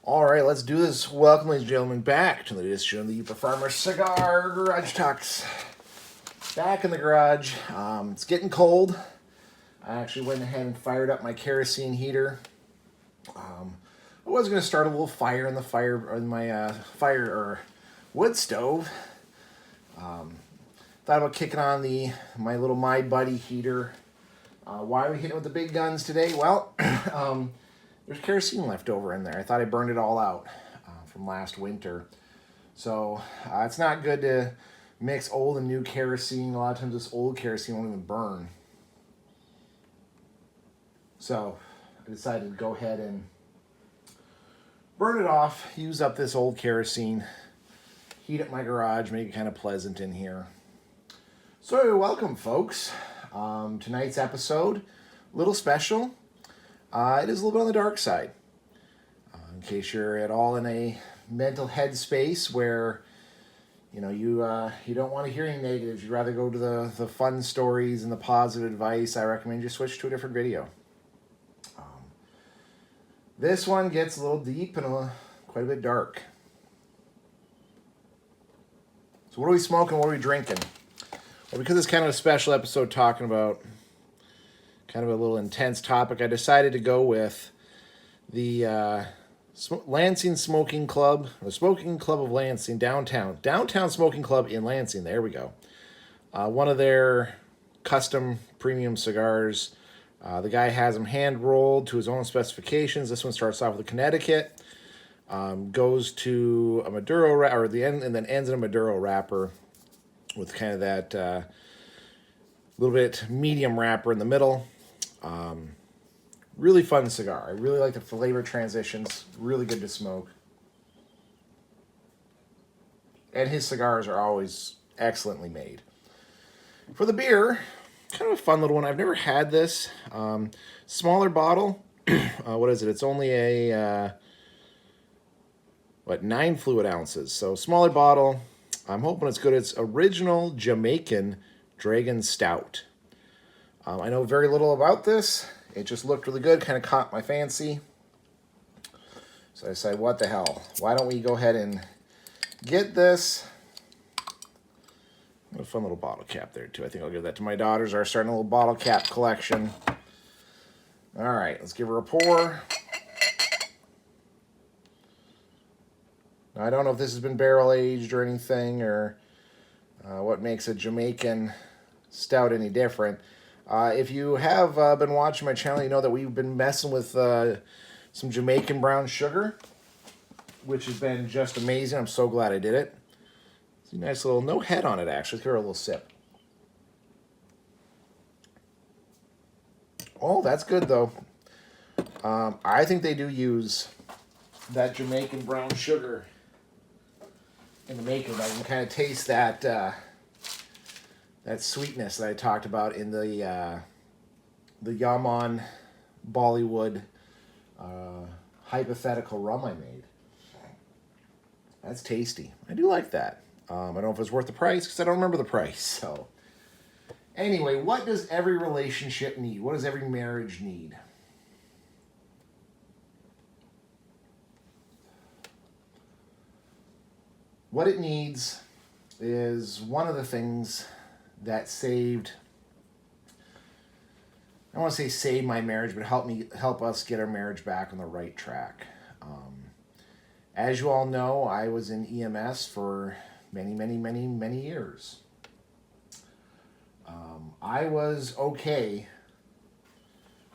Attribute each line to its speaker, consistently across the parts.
Speaker 1: All right, let's do this. Welcome, ladies and gentlemen, back to the edition of the Upa Farmer Cigar Garage Talks. Back in the garage. It's getting cold. I actually went ahead and fired up my kerosene heater. I was going to start a little fire in the fire in my fire or wood stove. Thought about kicking on my little My Buddy heater. Why are we hitting it with the big guns today? Well, there's kerosene left over in there. I thought I burned it all out from last winter. So it's not good to mix old and new kerosene. A lot of times this old kerosene won't even burn. So I decided to go ahead and burn it off, use up this old kerosene, heat up my garage, make it kind of pleasant in here. So welcome, folks. Tonight's episode, a little special. It is a little bit on the dark side. In case you're at all in a mental headspace where you don't want to hear any negatives, you'd rather go to the fun stories and the positive advice, I recommend you switch to a different video. This one gets a little deep and quite a bit dark. So what are we smoking? What are we drinking? Well, because it's kind of a special episode talking about kind of a little intense topic, I decided to go with the Lansing Smoking Club, the Smoking Club of Lansing, Downtown Smoking Club in Lansing. There we go. One of their custom premium cigars. The guy has them hand rolled to his own specifications. This one starts off with a Connecticut, goes to a Maduro or the end, and then ends in a Maduro wrapper with kind of that little bit medium wrapper in the middle. Really fun cigar. I really like the flavor transitions. Really good to smoke. And his cigars are always excellently made. For the beer, kind of a fun little one. I've never had this. Smaller bottle. What is it? It's only a 9 fluid ounces. So smaller bottle. I'm hoping it's good. It's original Jamaican Dragon Stout. I know very little about this. It just looked really good, kind of caught my fancy. So I decided, what the hell? Why don't we go ahead and get this? A fun little bottle cap there, too. I think I'll give that to my daughters. Are starting a little bottle cap collection. All right, let's give her a pour. Now, I don't know if this has been barrel aged or anything, or what makes a Jamaican stout any different. If you have been watching my channel, you know that we've been messing with some Jamaican brown sugar, which has been just amazing. I'm so glad I did it. It's a nice little, no head on it, actually. Let's give her a little sip. Oh, that's good, though. I think they do use that Jamaican brown sugar in the making. I can kind of taste that that sweetness that I talked about in the Yaman Bollywood hypothetical rum I made. That's tasty. I do like that. I don't know if it's worth the price because I don't remember the price. So anyway, what does every relationship need? What does every marriage need? What it needs is one of the things that saved, I don't want to say save my marriage, but help us get our marriage back on the right track. As you all know, I was in EMS for many years. I was okay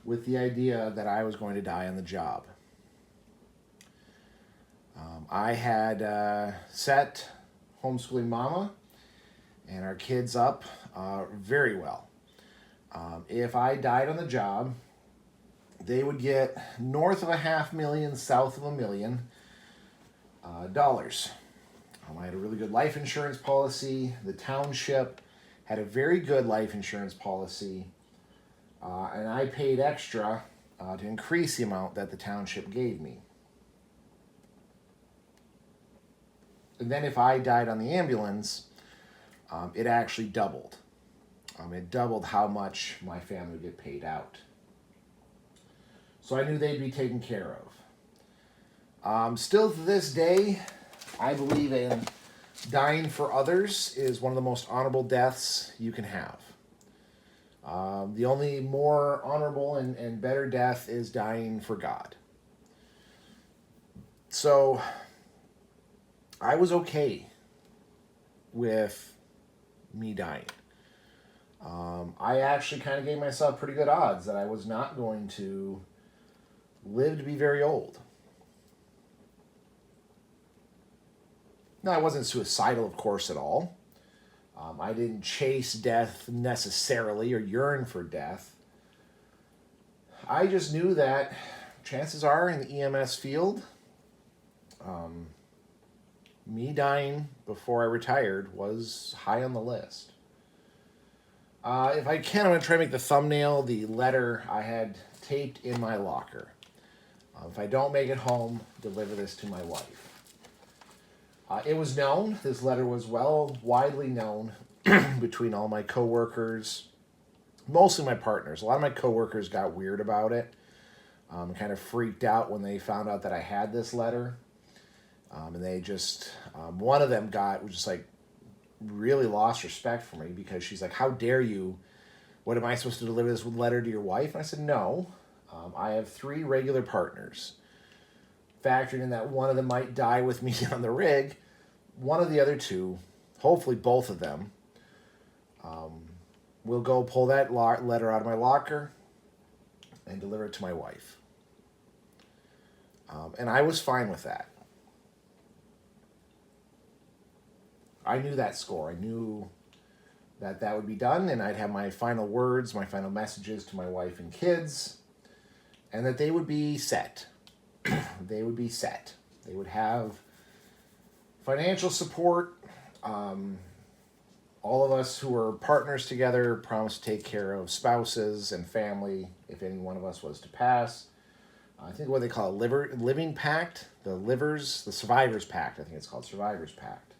Speaker 1: with the idea that I was going to die on the job. I had set homeschooling mama and our kids up very well. If I died on the job, they would get north of $500,000, south of $1 million dollars. I had a really good life insurance policy. The township had a very good life insurance policy, and I paid extra to increase the amount that the township gave me. And then if I died on the ambulance, it actually doubled. It doubled how much my family would get paid out. So I knew they'd be taken care of. Still to this day, I believe in dying for others is one of the most honorable deaths you can have. The only more honorable and better death is dying for God. So I was okay with me dying. I actually kind of gave myself pretty good odds that I was not going to live to be very old. Now, I wasn't suicidal, of course, at all. I didn't chase death necessarily or yearn for death. I just knew that chances are in the EMS field, me dying before I retired was high on the list. If I can, I'm going to try to make the thumbnail the letter I had taped in my locker. If I don't make it home, deliver this to my wife. It was known, this letter was widely known between all my coworkers, mostly my partners. A lot of my coworkers got weird about it, kind of freaked out when they found out that I had this letter. And they just, one of them was just like, really lost respect for me because she's like, how dare you? What am I supposed to deliver this letter to your wife? And I said, no, I have 3 regular partners. Factoring in that one of them might die with me on the rig, one of the other 2, hopefully both of them, will go pull that letter out of my locker and deliver it to my wife. And I was fine with that. I knew that score. I knew that that would be done, and I'd have my final words, my final messages to my wife and kids, and that they would be set. They would be set. They would have financial support. All of us who were partners together promised to take care of spouses and family if any one of us was to pass. I think what they call a living pact, the survivor's pact. I think it's called survivor's pact.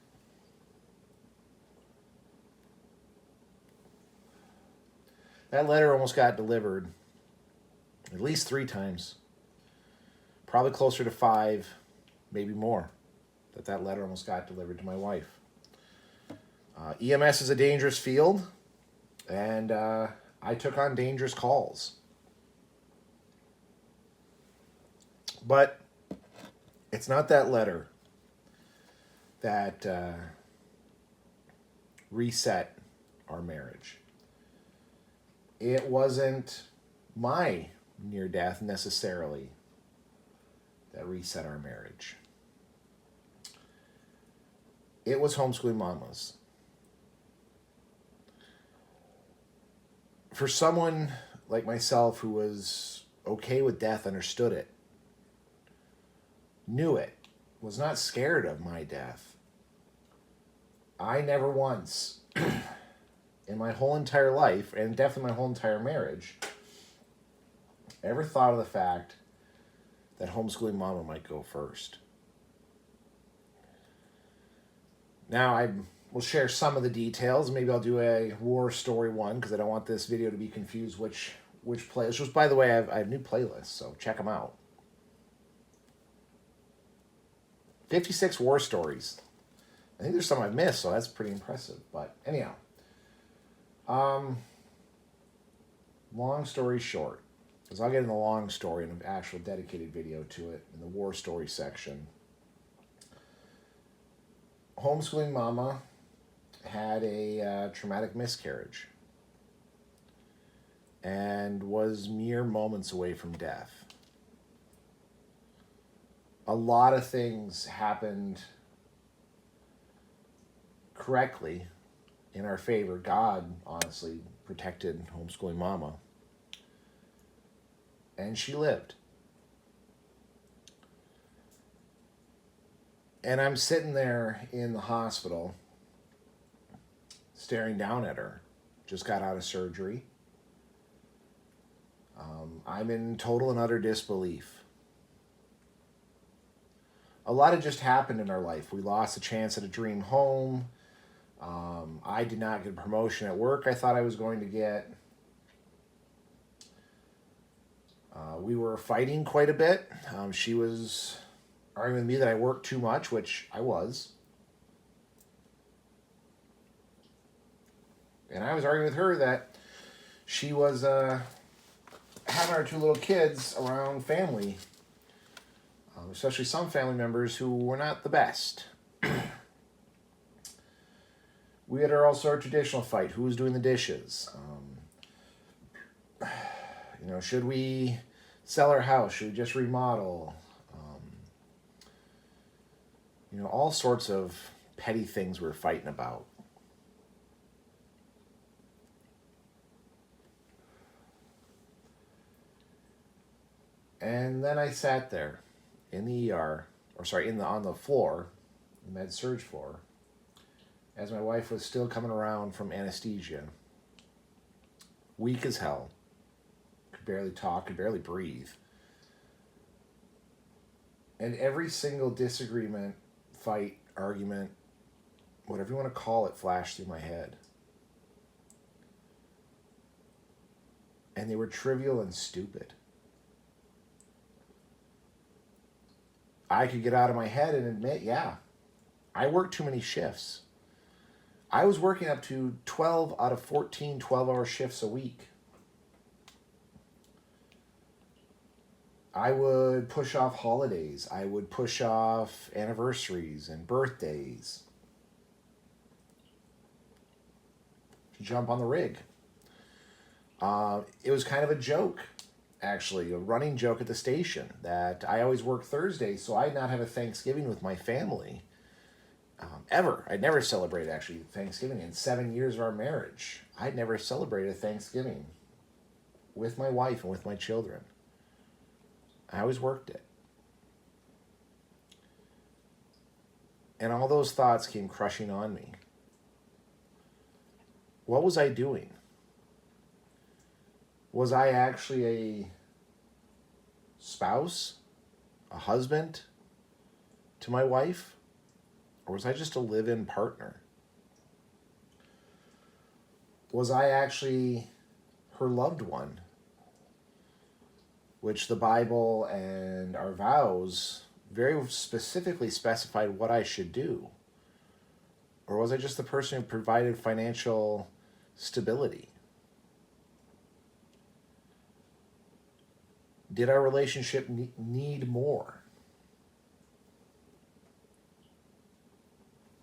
Speaker 1: That letter almost got delivered at least 3 times. Probably closer to 5, maybe more, that letter almost got delivered to my wife. EMS is a dangerous field, and I took on dangerous calls. But it's not that letter that reset our marriage. It wasn't my near death necessarily that reset our marriage. It was Homeschooling Mamas. For someone like myself who was okay with death, understood it, knew it, was not scared of my death, I never once in my whole entire life, and definitely my whole entire marriage, ever thought of the fact that Homeschooling Mama might go first. Now, I will share some of the details. Maybe I'll do a war story one, because I don't want this video to be confused which playlist. Which, by the way, I have new playlists, so check them out. 56 war stories. I think there's some I've missed, so that's pretty impressive. But anyhow, long story short, because I'll get in the long story in an actual dedicated video to it in the war story section. Homeschooling Mama had a traumatic miscarriage and was mere moments away from death. A lot of things happened correctly in our favor. God, honestly, protected Homeschooling Mama. And she lived. And I'm sitting there in the hospital, staring down at her. Just got out of surgery. I'm in total and utter disbelief. A lot had just happened in our life. We lost a chance at a dream home. I did not get a promotion at work I thought I was going to get. We were fighting quite a bit. She was arguing with me that I work too much, which I was. And I was arguing with her that she was having our two little kids around family, especially some family members who were not the best. We had our also our traditional fight. Who was doing the dishes? Should we sell our house? Should we just remodel? All sorts of petty things we were fighting about. And then I sat there in the ER, on the floor, the med surg floor, as my wife was still coming around from anesthesia, weak as hell, could barely talk, could barely breathe. And every single disagreement, fight, argument, whatever you want to call it, flashed through my head. And they were trivial and stupid. I could get out of my head and admit, yeah, I worked too many shifts. I was working up to 12 out of 14 12-hour shifts a week. I would push off holidays. I would push off anniversaries and birthdays to jump on the rig. It was kind of a joke, actually, a running joke at the station that I always work Thursdays, so I'd not have a Thanksgiving with my family. Ever. I'd never celebrated, actually, Thanksgiving. In 7 years of our marriage, I'd never celebrated Thanksgiving with my wife and with my children. I always worked it. And all those thoughts came crushing on me. What was I doing? Was I actually a spouse, a husband to my wife? Or was I just a live-in partner? Was I actually her loved one, which the Bible and our vows very specifically specified what I should do? Or was I just the person who provided financial stability? Did our relationship need more?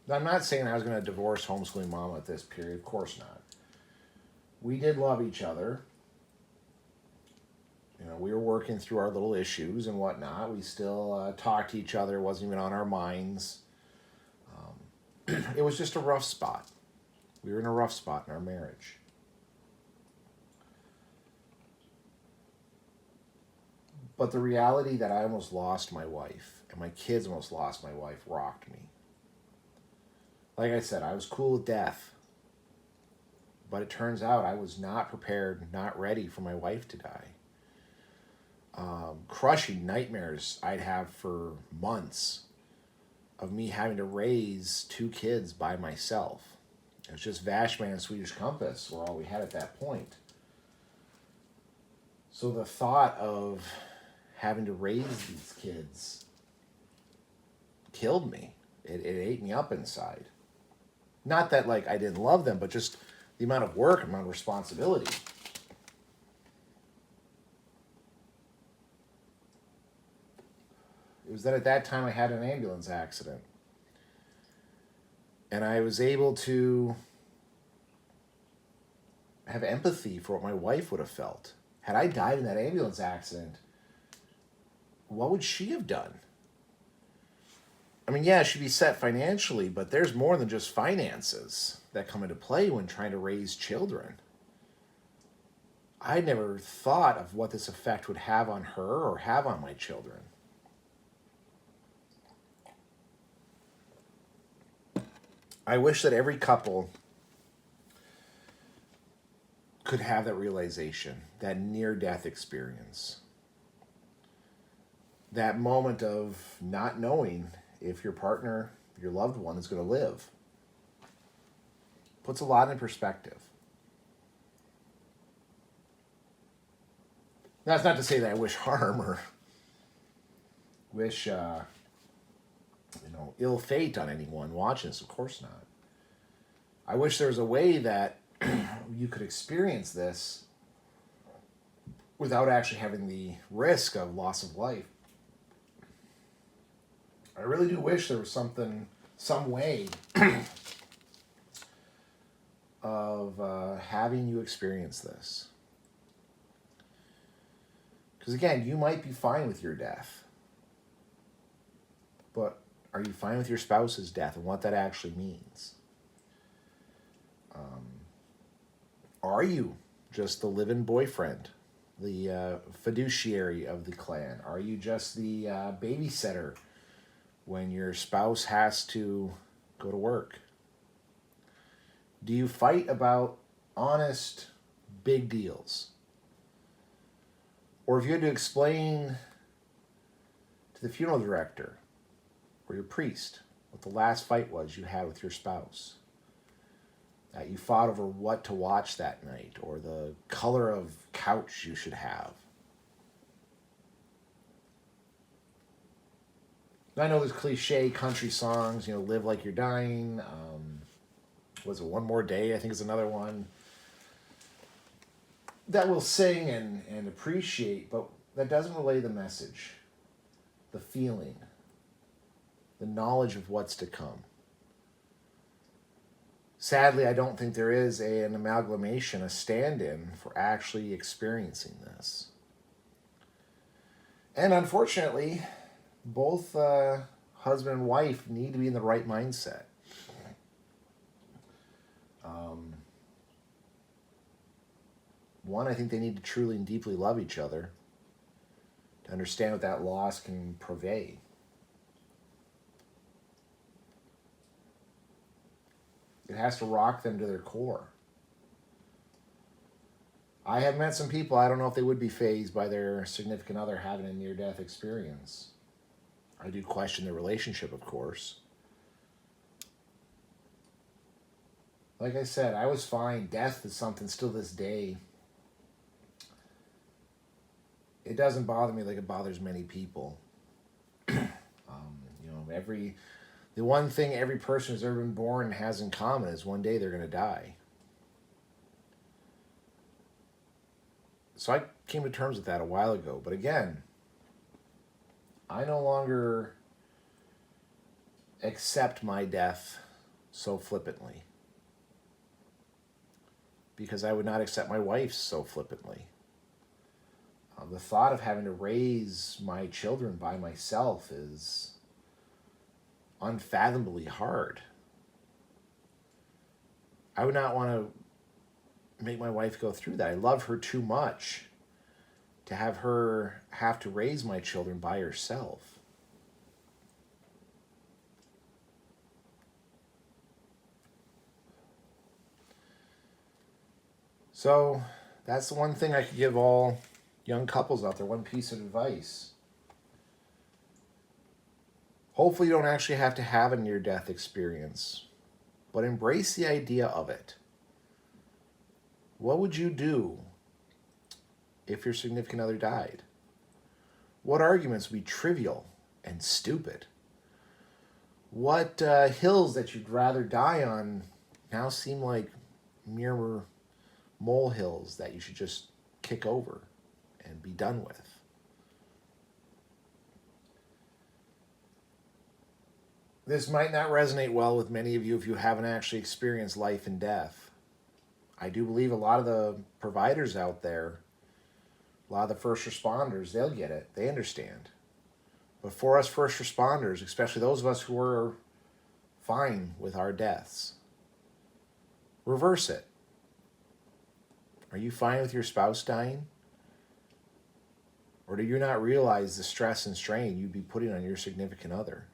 Speaker 1: I'm not saying I was going to divorce homeschooling mom at this period. Of course not. We did love each other. We were working through our little issues and whatnot. We still talked to each other. It wasn't even on our minds. It was just a rough spot. We were in a rough spot in our marriage. But the reality that I almost lost my wife and my kids almost lost my wife rocked me. Like I said, I was cool with death. But it turns out I was not prepared, not ready for my wife to die. Crushing nightmares I'd have for months of me having to raise 2 kids by myself. It was just Vashman and Swedish Compass were all we had at that point. So the thought of having to raise these kids killed me. It ate me up inside. Not that I didn't love them, but just the amount of work, amount of responsibility. It was that at that time I had an ambulance accident. And I was able to have empathy for what my wife would have felt. Had I died in that ambulance accident, what would she have done? I mean, yeah, she'd be set financially, but there's more than just finances that come into play when trying to raise children. I never thought of what this effect would have on her or have on my children. I wish that every couple could have that realization, that near-death experience. That moment of not knowing if your partner, your loved one, is going to live. Puts a lot in perspective. That's not to say that I wish harm or wish ill fate on anyone watching this. Of course not. I wish there was a way that you could experience this without actually having the risk of loss of life. I really do wish there was some way of having you experience this. Because again, you might be fine with your death, but are you fine with your spouse's death and what that actually means? Are you just the live-in boyfriend, the fiduciary of the clan? Are you just the babysitter when your spouse has to go to work? Do you fight about honest, big deals? Or if you had to explain to the funeral director or your priest what the last fight was you had with your spouse, that you fought over what to watch that night or the color of couch you should have. I know there's cliche country songs, Live Like You're Dying. Was it One More Day? I think is another one that we'll sing and appreciate, but that doesn't relay the message, the feeling, the knowledge of what's to come. Sadly, I don't think there is an amalgamation, a stand-in for actually experiencing this. And unfortunately, both husband and wife need to be in the right mindset. One, I think they need to truly and deeply love each other to understand what that loss can purvey. It has to rock them to their core. I have met some people, I don't know if they would be fazed by their significant other having a near-death experience. I do question their relationship, of course. Like I said, I was fine. Death is something still this day. It doesn't bother me like it bothers many people. The one thing every person who's ever been born has in common is one day they're going to die. So I came to terms with that a while ago. But again, I no longer accept my death so flippantly, because I would not accept my wife's so flippantly. The thought of having to raise my children by myself is unfathomably hard. I would not want to make my wife go through that. I love her too much to have her have to raise my children by herself. So that's the one thing I could give all young couples out there, one piece of advice. Hopefully you don't actually have to have a near-death experience, but embrace the idea of it. What would you do if your significant other died? What arguments would be trivial and stupid? What hills that you'd rather die on now seem like mere molehills that you should just kick over and be done with? This might not resonate well with many of you if you haven't actually experienced life and death. I do believe a lot of the providers out there, a lot of the first responders, they'll get it. They understand. But for us first responders, especially those of us who are fine with our deaths, reverse it. Are you fine with your spouse dying? Or do you not realize the stress and strain you'd be putting on your significant other?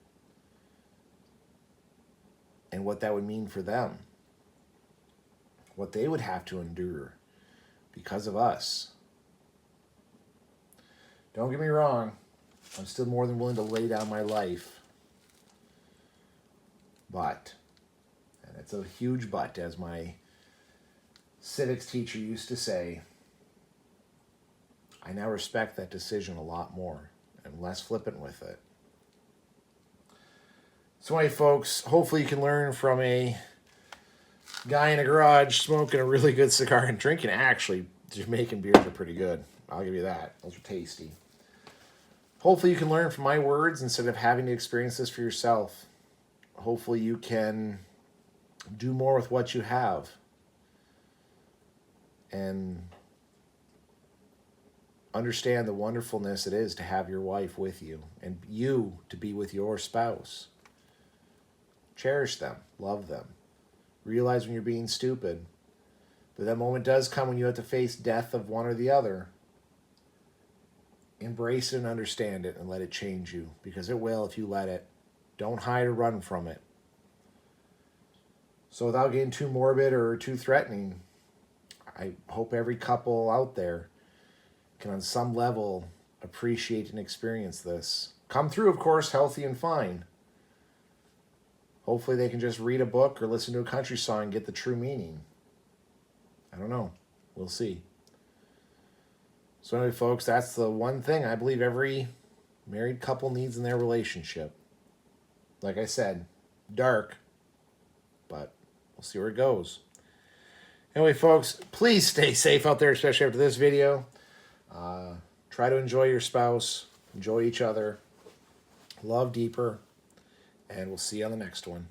Speaker 1: And what that would mean for them. What they would have to endure because of us. Don't get me wrong. I'm still more than willing to lay down my life. But, and it's a huge but, as my civics teacher used to say, I now respect that decision a lot more and less flippant with it. So anyway, folks, hopefully you can learn from a guy in a garage smoking a really good cigar and drinking. Actually, Jamaican beers are pretty good. I'll give you that. Those are tasty. Hopefully you can learn from my words instead of having to experience this for yourself. Hopefully you can do more with what you have. And understand the wonderfulness it is to have your wife with you and you to be with your spouse. Cherish them. Love them. Realize when you're being stupid. But that moment does come when you have to face death of one or the other. Embrace it and understand it and let it change you, because it will if you let it. Don't hide or run from it. So without getting too morbid or too threatening, I hope every couple out there can on some level appreciate and experience this. Come through, of course, healthy and fine. Hopefully they can just read a book or listen to a country song and get the true meaning. I don't know. We'll see. So anyway, folks, that's the one thing I believe every married couple needs in their relationship. Like I said, dark, but we'll see where it goes. Anyway, folks, please stay safe out there, especially after this video. Try to enjoy your spouse, enjoy each other, love deeper, and we'll see you on the next one.